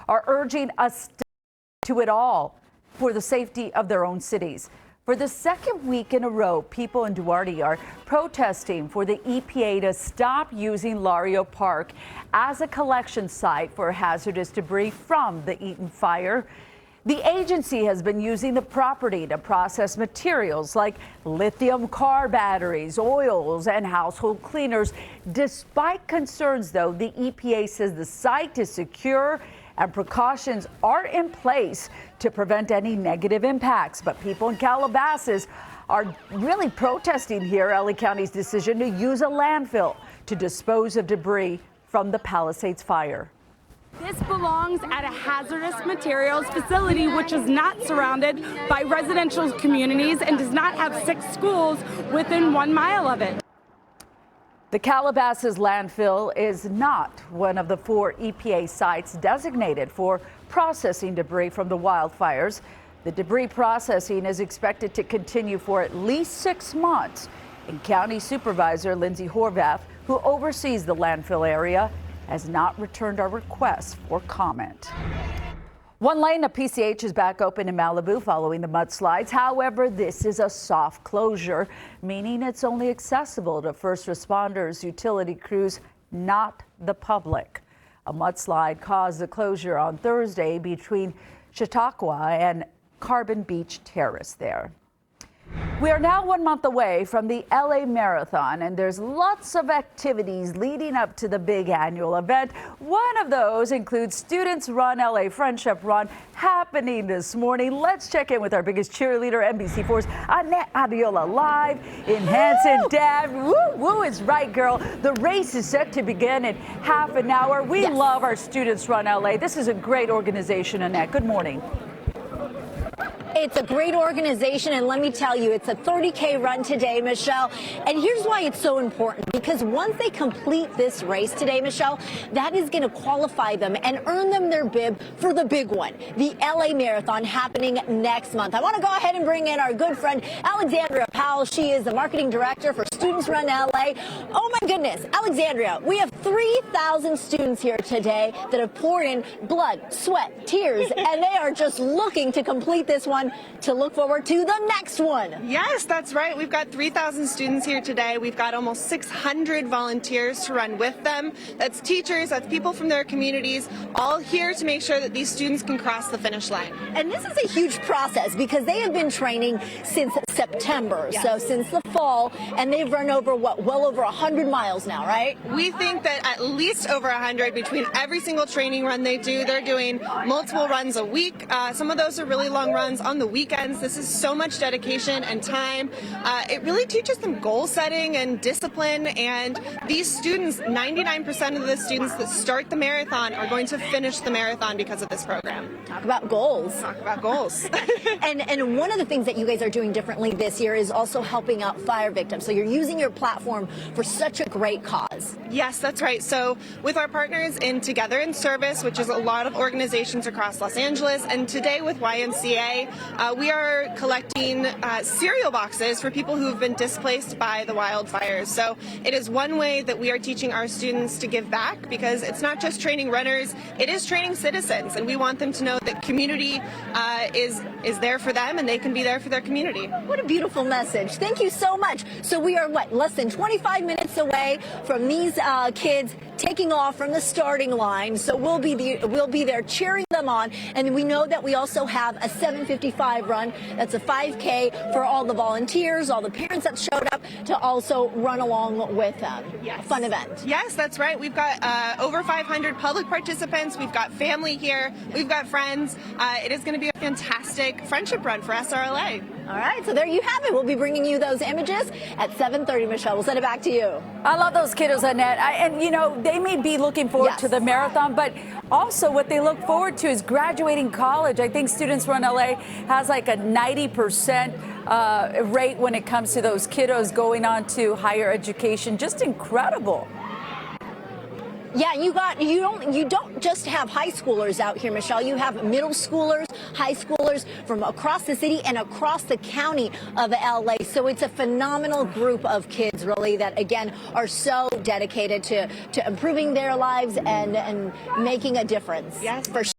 are urging us to it all for the safety of their own cities. For the second week in a row, people in Duarte are protesting for the EPA to stop using Lario Park as a collection site for hazardous debris from the Eaton fire. The agency has been using the property to process materials like lithium car batteries, oils, and household cleaners. Despite concerns, though, the EPA says the site is secure and precautions are in place to prevent any negative impacts. But people in Calabasas are really protesting here LA County's decision to use a landfill to dispose of debris from the Palisades fire. This belongs at a hazardous materials facility which is not surrounded by residential communities and does not have 6 schools within 1 mile of it. The Calabasas landfill is not one of the 4 EPA sites designated for processing debris from the wildfires. The debris processing is expected to continue for at least 6 months. And County Supervisor Lindsay Horvath, who oversees the landfill area, has not returned our request for comment. One lane of PCH is back open in Malibu following the mudslides. However, this is a soft closure, meaning it's only accessible to first responders, utility crews, not the public. A mudslide caused the closure on Thursday between Chautauqua and Carbon Beach Terrace there. We are now 1 month away from the LA Marathon, and there's lots of activities leading up to the big annual event. One of those includes Students Run LA Friendship Run happening this morning. Let's check in with our biggest cheerleader, NBC4's Annette Adiola, live in Hanson. Dad, woo, woo is right, girl. The race is set to begin in half an hour. We love our Students Run LA. This is a great organization, Annette. Good morning. It's a great organization, and let me tell you, it's a 30K run today, Michelle. And here's why it's so important, because once they complete this race today, Michelle, that is going to qualify them and earn them their bib for the big one, the LA Marathon, happening next month. I want to go ahead and bring in our good friend, Alexandria Powell. She is the marketing director for Students Run LA. Oh my goodness, Alexandria, we have 3,000 students here today that have poured in blood, sweat, tears, and they are just looking to complete this one, to look forward to the next one. Yes, that's right. We've got 3,000 students here today. We've got almost 600 volunteers to run with them. That's teachers, that's people from their communities, all here to make sure that these students can cross the finish line. And this is a huge process because they have been training since September, so since the fall, and they've run over, what, well over 100 miles now, right? We think that at least over 100 between every single training run they do. They're doing multiple runs a week. Some of those are really long runs on the weekends. This is so much dedication and time. It really teaches them goal setting and discipline, and these students, 99% of the students that start the marathon are going to finish the marathon because of this program. Talk about goals. Talk about goals. And one of the things that you guys are doing differently this year is also helping out fire victims. So you're using your platform for such a great cause. Yes, that's right. So with our partners in Together in Service, which is a lot of organizations across Los Angeles, and today with YMCA, we are collecting cereal boxes for people who have been displaced by the wildfires. So it is one way that we are teaching our students to give back, because it's not just training runners, it is training citizens, and we want them to know that community is there for them and they can be there for their community. What a beautiful message. Thank you so much. So we are, less than 25 minutes away from these kids taking off from the starting line. So we'll be there cheering them on. And we know that we also have a 7:55 run. That's a 5K for all the volunteers, all the parents that showed up to also run along with them. Yes. A fun event. Yes, that's right. We've got over 500 public participants. We've got family here. We've got friends. It is going to be a fantastic friendship run for SRLA. All right, so there you have it. We'll be bringing you those images at 7:30, Michelle. We'll send it back to you. I love those kiddos, Annette. And, you know, they may be looking forward to the marathon, but also what they look forward to is graduating college. I think Students Run LA has like a 90% rate when it comes to those kiddos going on to higher education. Just incredible. Yeah, you don't just have high schoolers out here, Michelle. You have middle schoolers, high schoolers from across the city and across the county of LA. So it's a phenomenal group of kids, really, that again are so dedicated to improving their lives and making a difference. Yes, for sure.